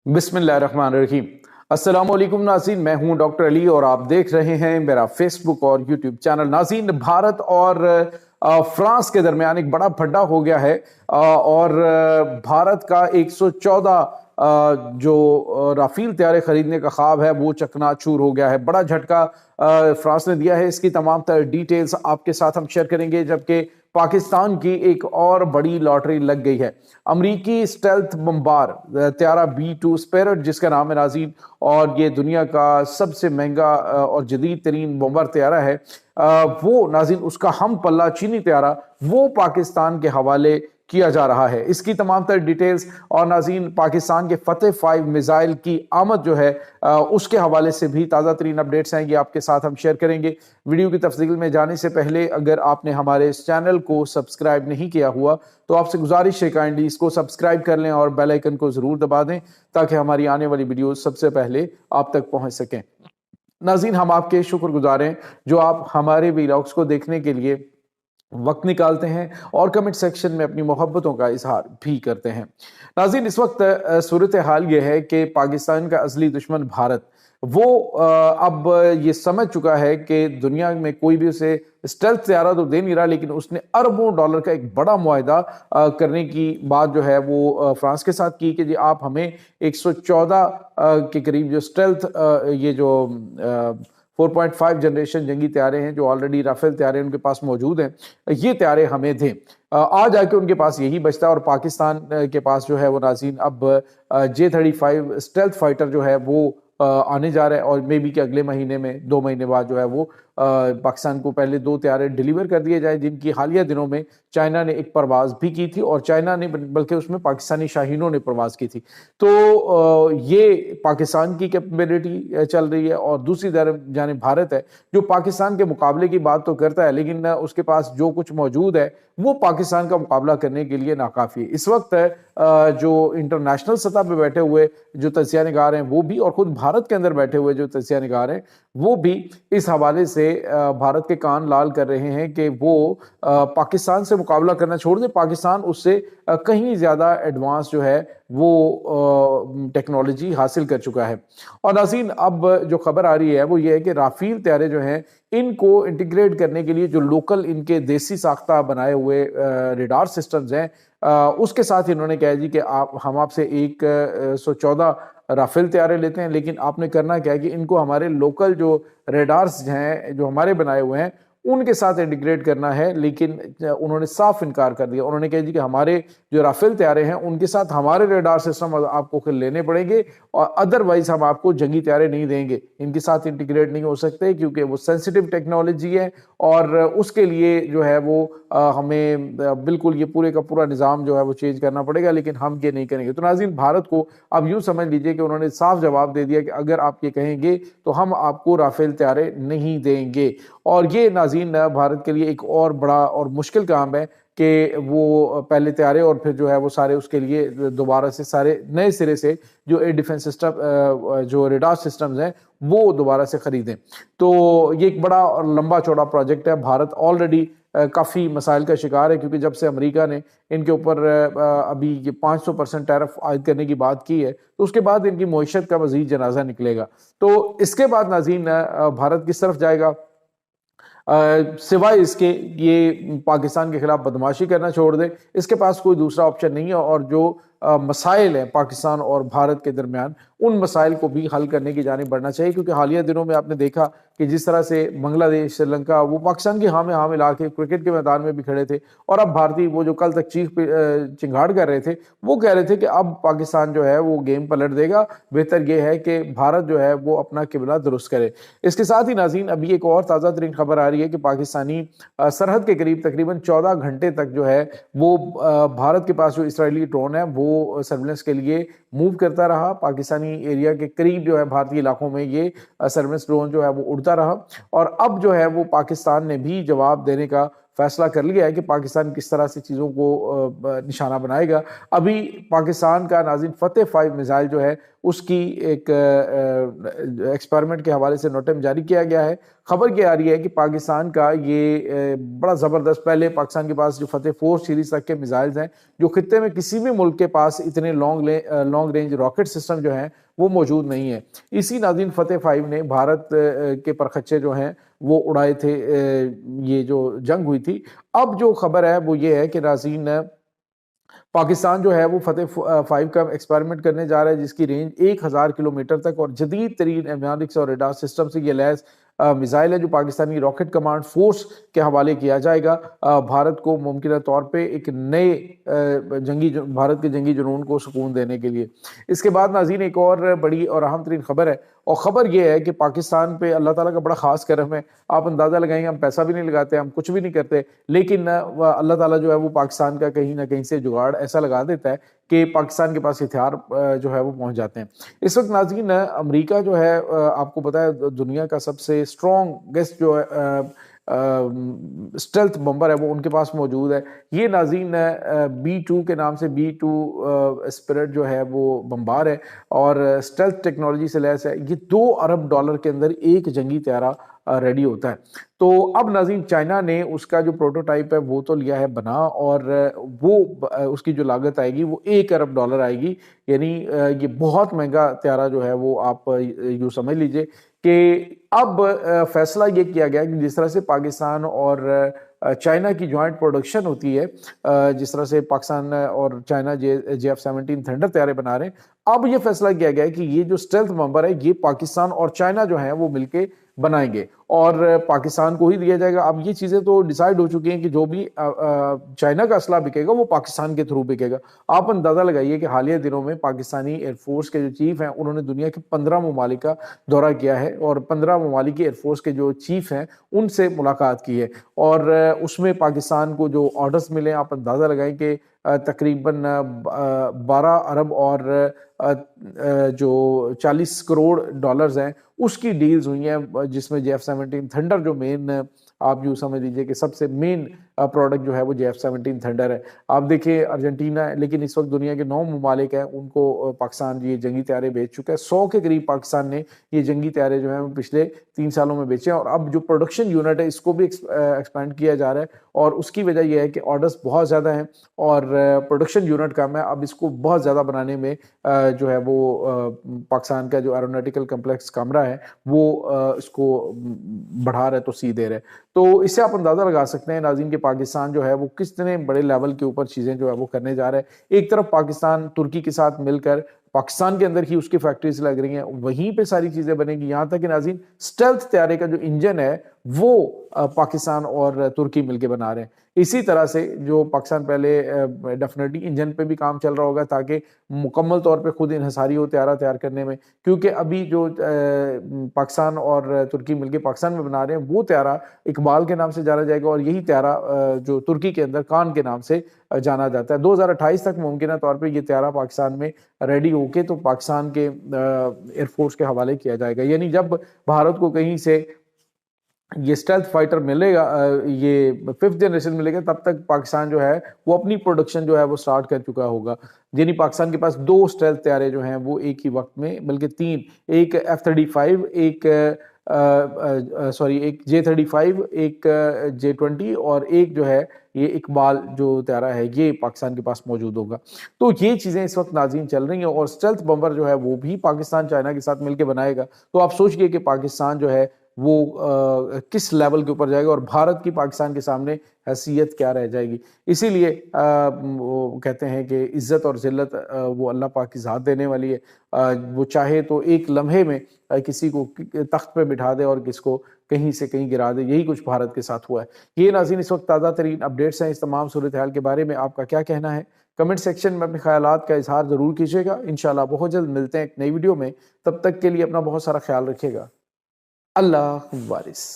बिस्मिल्लाहिर्रहमानिर्रहीम। अस्सलाम वालेकुम नाज़रीन, मैं हूं डॉक्टर अली और आप देख रहे हैं मेरा फेसबुक और यूट्यूब चैनल। नाज़रीन, भारत और फ्रांस के दरमियान एक बड़ा फड्डा हो गया है और भारत का 114 जो राफेल तैयारे खरीदने का ख्वाब है वो चकनाचूर हो गया है। बड़ा झटका फ्रांस ने दिया है। इसकी तमाम तर डिटेल्स आपके साथ हम शेयर करेंगे, जबकि पाकिस्तान की एक और बड़ी लॉटरी लग गई है। अमरीकी स्टेल्थ बम्बार त्यारा B-2 स्पैरट जिसका नाम है नाज़रीन, और ये दुनिया का सबसे महंगा और जदीद तरीन बम्बार त्यारा है। वो नाज़रीन उसका हम पल्ला चीनी त्यारा वो पाकिस्तान के हवाले किया जा रहा है। इसकी तमाम तर डिटेल्स और नाज़रीन पाकिस्तान के फतेह 5 मिसाइल की आमद जो है उसके हवाले से भी ताज़ा तरीन अपडेट्स हैं, ये आपके साथ हम शेयर करेंगे। वीडियो की तफसील में जाने से पहले अगर आपने हमारे इस चैनल को सब्सक्राइब नहीं किया हुआ तो आपसे गुजारिश है काइंडली इसको सब्सक्राइब कर लें और बेल आइकन को ज़रूर दबा दें ताकि हमारी आने वाली वीडियो सबसे पहले आप तक पहुँच सकें। नाज़रीन, हम आपके शुक्रगुजार हैं जो आप हमारे वीलॉग्स को देखने के लिए वक्त निकालते हैं और कमेंट सेक्शन में अपनी मोहब्बतों का इजहार भी करते हैं। नाज़रीन, इस वक्त सूरत हाल ये है कि पाकिस्तान का असली दुश्मन भारत वो अब ये समझ चुका है कि दुनिया में कोई भी उसे स्टेल्थ तैयारा तो दे नहीं रहा, लेकिन उसने अरबों डॉलर का एक बड़ा मुआहदा करने की बात जो है वो फ्रांस के साथ की कि जी आप हमें 114 के करीब जो स्टेल्थ ये जो 4.5 जनरेशन जंगी तैयारे हैं जो ऑलरेडी राफेल तैयारे उनके पास मौजूद हैं, ये तैयारे हमें दें। आज आके उनके पास यही बचता है और पाकिस्तान के पास जो है वो नाज़रीन अब J-35 स्टेल्थ फाइटर जो है वो आने जा रहा है और मे बी कि अगले महीने में 2 महीने बाद जो है वो पाकिस्तान को पहले 2 तैयारे डिलीवर कर दिए जाए, जिनकी हालिया दिनों में चाइना ने एक परवाज भी की थी और चाइना ने बल्कि उसमें पाकिस्तानी शाहीनों ने परवाज की थी। तो ये पाकिस्तान की कैपेबिलिटी चल रही है और दूसरी तरफ जानिब भारत है जो पाकिस्तान के मुकाबले की बात तो करता है, लेकिन उसके पास जो कुछ मौजूद है वो पाकिस्तान का मुकाबला करने के लिए नाकाफी है। इस वक्त जो इंटरनेशनल सतह पे बैठे हुए जो तजिया निगार हैं वो भी, और खुद भारत के अंदर बैठे हुए जो तजिया निगार हैं वो भी इस हवाले से भारत के कान लाल कर रहे हैं कि वो पाकिस्तान से मुकाबला करना छोड़ दे। पाकिस्तान उससे कहीं ज्यादा एडवांस जो है वो टेक्नोलॉजी हासिल कर चुका है। और नाज़रीन, अब जो खबर आ रही है वो ये है कि राफेल तैयारे जो हैं इनको इंटीग्रेट करने के लिए जो लोकल इनके देसी साख्ता बनाए हुए रेडार सिस्टम्स हैं उसके साथ इन्होंने कहा जी कि हम आपसे 114 राफेल तैयारे लेते हैं, लेकिन आपने करना क्या है कि इनको हमारे लोकल जो रेडार्स हैं जो हमारे बनाए हुए हैं उनके साथ इंटीग्रेट करना है। लेकिन उन्होंने साफ इनकार कर दिया। उन्होंने कहा जी कि हमारे जो राफेल तैयारे हैं उनके साथ हमारे रेडार सिस्टम आपको फिर लेने पड़ेंगे और अदरवाइज हम आपको जंगी तैयारे नहीं देंगे, इनके साथ इंटीग्रेट नहीं हो सकते क्योंकि वो सेंसिटिव टेक्नोलॉजी है और उसके लिए जो है वो हमें बिल्कुल ये पूरे का पूरा निज़ाम जो है वो चेंज करना पड़ेगा, लेकिन हम ये नहीं करेंगे। तो नाज़रीन, भारत को अब यूँ समझ लीजिए कि उन्होंने साफ जवाब दे दिया कि अगर आप ये कहेंगे तो हम आपको राफेल तैयारे नहीं देंगे। और ये नाज़रीन भारत के लिए एक और बड़ा और मुश्किल काम है कि वो पहले तैयारे और फिर जो है वो सारे उसके लिए दोबारा से सारे नए सिरे से जो एयर डिफेंस सिस्टम जो रेडार सिस्टम्स हैं वो दोबारा से खरीदें। तो ये एक बड़ा और लंबा चौड़ा प्रोजेक्ट है। भारत ऑलरेडी काफ़ी मसाइल का शिकार है क्योंकि जब से अमेरिका ने इनके ऊपर अभी ये 500% टैरिफ आयद करने की बात की है तो उसके बाद इनकी मईशत का मजीद जनाजा निकलेगा। तो इसके बाद नाज़रीन भारत किस तरफ जाएगा? सिवाय इसके ये पाकिस्तान के खिलाफ बदमाशी करना छोड़ दे, इसके पास कोई दूसरा ऑप्शन नहीं है। और जो मसाइल हैं पाकिस्तान और भारत के दरमियान उन मसाइल को भी हल करने की जानिब बढ़ना चाहिए, क्योंकि हालिया दिनों में आपने देखा कि जिस तरह से बांग्लादेश, श्रीलंका वो पाकिस्तान की हाँ में हाँ मिला के क्रिकेट के मैदान में भी खड़े थे और अब भारतीय वो जो कल तक चीख चिंगाड़ कर रहे थे वो कह रहे थे कि अब पाकिस्तान जो है वो गेम पलट देगा, बेहतर ये है कि भारत जो है वो अपना किबला दुरुस्त करे। इसके साथ ही नाज़रीन अभी एक और ताज़ा तरीन खबर आ रही है कि पाकिस्तानी सरहद के करीब तकरीबन 14 घंटे तक जो है वो भारत के पास जो इसराइली ड्रोन है वो सर्विलेंस के लिए मूव करता रहा। पाकिस्तानी एरिया के करीब जो है भारतीय इलाकों में ये सर्विलेंस ड्रोन जो है वो उड़ता रहा और अब जो है वो पाकिस्तान ने भी जवाब देने का फैसला कर लिया है कि पाकिस्तान किस तरह से चीज़ों को निशाना बनाएगा। अभी पाकिस्तान का नाज़रीन फतेह 5 मिसाइल जो है उसकी एक एक्सपेरिमेंट के हवाले से नोटम जारी किया गया है। खबर क्या आ रही है कि पाकिस्तान का ये बड़ा ज़बरदस्त, पहले पाकिस्तान के पास जो फतेह 4 सीरीज तक के मिसाइल्स हैं जो खित्ते में किसी भी मुल्क के पास इतने लॉन्ग रेंज रॉकेट सिस्टम जो हैं वो मौजूद नहीं है। इसी नाज़रीन फतेह 5 ने भारत के परखच्चे जो हैं वो उड़ाए थे, ये जो जंग हुई थी। अब जो खबर है वो ये है कि नाज़रीन पाकिस्तान जो है वो फतेह 5 का एक्सपेरिमेंट करने जा रहा है जिसकी रेंज 1000 किलोमीटर तक और जदीद तरीन एवियोनिक्स और रडार सिस्टम से ये लैस मिसाइल है जो पाकिस्तानी रॉकेट कमांड फोर्स के हवाले किया जाएगा। भारत को मुमकिन तौर पे एक नए भारत के जंगी जुनून को सुकून देने के लिए। इसके बाद नाज़रीन एक और बड़ी और अहम तरीन खबर है और ख़बर यह है कि पाकिस्तान पे अल्लाह ताला का बड़ा ख़ास करम है। आप अंदाज़ा लगाएंगे, हम पैसा भी नहीं लगाते, हम कुछ भी नहीं करते, लेकिन अल्लाह ताला जो है वो पाकिस्तान का कहीं ना कहीं से जुगाड़ ऐसा लगा देता है कि पाकिस्तान के पास हथियार जो है वो पहुंच जाते हैं। इस वक्त नाज़रीन अमेरिका जो है आपको पता है दुनिया का सबसे स्ट्रॉन्गेस्ट जो है स्टेल्थ बम्बर है वो उनके पास मौजूद है। ये नाज़रीन B2 के नाम से B2 स्पिरिट जो है वो बम्बार है और स्टेल्थ टेक्नोलॉजी से लैस है। ये $2 अरब के अंदर एक जंगी त्यारा रेडी होता है। तो अब नाज़रीन चाइना ने उसका जो प्रोटोटाइप है वो तो लिया है बना और वो उसकी जो लागत आएगी वो $1 अरब आएगी। यानी ये बहुत महंगा त्यारा जो है वो आप यूँ समझ लीजिए कि अब फैसला ये किया गया कि जिस तरह से पाकिस्तान और चाइना की जॉइंट प्रोडक्शन होती है, जिस तरह से पाकिस्तान और चाइना JF-17 थंडर तैयारे बना रहे हैं, अब ये फैसला किया गया है कि ये जो स्टेल्थ बम्बर है ये पाकिस्तान और चाइना जो है वो मिलके बनाएंगे और पाकिस्तान को ही दिया जाएगा। अब ये चीज़ें तो डिसाइड हो चुकी हैं कि जो भी चाइना का असला बिकेगा वो पाकिस्तान के थ्रू बिकेगा। आप अंदाज़ा लगाइए कि हालिया दिनों में पाकिस्तानी एयरफोर्स के जो चीफ हैं उन्होंने दुनिया के 15 ममालिक का दौरा किया है और 15 ममालिक की एयरफोर्स के जो चीफ हैं उनसे मुलाकात की है और उसमें पाकिस्तान को जो ऑर्डर्स मिले आप अंदाज़ा लगाएं कि तकरीबन 12 अरब और जो $40 करोड़ हैं उसकी डील्स हुई हैं, जिसमें JF-17 थंडर जो मेन आप यूँ समझ लीजिए कि सबसे मेन प्रोडक्ट जो है वो JF-17 थंडर है। आप देखिए अर्जेंटीना है, लेकिन इस वक्त दुनिया के 9 ममालिक हैं उनको पाकिस्तान ये जंगी तैयारे बेच चुका है। 100 के करीब पाकिस्तान ने ये जंगी तैयारे जो हैं वो पिछले 3 सालों में बेचे हैं और अब जो प्रोडक्शन यूनिट है इसको भी एक्सपेंड किया जा रहा है और उसकी वजह यह है कि ऑर्डर्स बहुत ज़्यादा हैं और प्रोडक्शन यूनिट कम है। अब इसको बहुत ज़्यादा बनाने में जो है वो पाकिस्तान का जो एरोनॉटिकल कम्प्लेक्स कमरा है वो इसको बढ़ा रहा है, तो सी दे रहा है। तो इससे आप अंदाज़ा लगा सकते हैं नाज़रीन कि पाकिस्तान जो है वो कितने बड़े लेवल के ऊपर चीज़ें जो है वो करने जा रहा है। एक तरफ पाकिस्तान तुर्की के साथ मिलकर पाकिस्तान के अंदर ही उसकी फैक्ट्रीज लग रही हैं, वहीं पे सारी चीज़ें बनेंगी। यहाँ तक कि नाज़रीन स्टेल्थ तैयारे का जो इंजन है वो पाकिस्तान और तुर्की मिलकर बना रहे हैं। इसी तरह से जो पाकिस्तान पहले डेफिनेटली इंजन पे भी काम चल रहा होगा ताकि मुकम्मल तौर पे खुद इन्हिसारी हो त्यारा तैयार करने में, क्योंकि अभी जो पाकिस्तान और तुर्की मिलकर पाकिस्तान में बना रहे हैं वो त्यारा इकबाल के नाम से जाना जाएगा और यही त्यारा जो तुर्की के अंदर कान के नाम से जाना जाता है। 2028 तक मुमकिन तौर पर यह त्यारा पाकिस्तान में रेडी होके तो पाकिस्तान के एयरफोर्स के हवाले किया जाएगा। यानी जब भारत को कहीं से ये स्टेल्थ फाइटर मिलेगा, ये 5th जनरेशन मिलेगा, तब तक पाकिस्तान जो है वो अपनी प्रोडक्शन जो है वो स्टार्ट कर चुका होगा। यानी पाकिस्तान के पास 2 स्टेल्थ तैयारे जो हैं वो एक ही वक्त में, बल्कि 3, एक F-35, एक J-35, एक J-20 और एक जो है ये इकबाल जो त्यारा है ये पाकिस्तान के पास मौजूद होगा। तो ये चीज़ें इस वक्त नाज़रीन चल रही हैं और स्टेल्थ बम्बर जो है वो भी पाकिस्तान चाइना के साथ मिलकर बनाएगा। तो आप सोचिए कि पाकिस्तान जो है वो किस लेवल के ऊपर जाएगा और भारत की पाकिस्तान के सामने हैसियत क्या रह जाएगी। इसीलिए वो कहते हैं कि इज़्ज़त और ज़िल्लत वो अल्लाह पाक की ज़ात देने वाली है। वो चाहे तो एक लम्हे में किसी को तख्त पे बिठा दे और किसको कहीं से कहीं गिरा दे। यही कुछ भारत के साथ हुआ है। ये नाज़रीन इस वक्त ताज़ा तरीन अपडेट्स हैं। इस तमाम सूरत हाल के बारे में आपका क्या कहना है? कमेंट सेक्शन में अपने ख्यालात का इजहार ज़रूर कीजिएगा। इंशाल्लाह बहुत जल्द मिलते हैं एक नई वीडियो में। तब तक के लिए अपना बहुत सारा ख्याल रखिएगा। अल्लाह वारिस।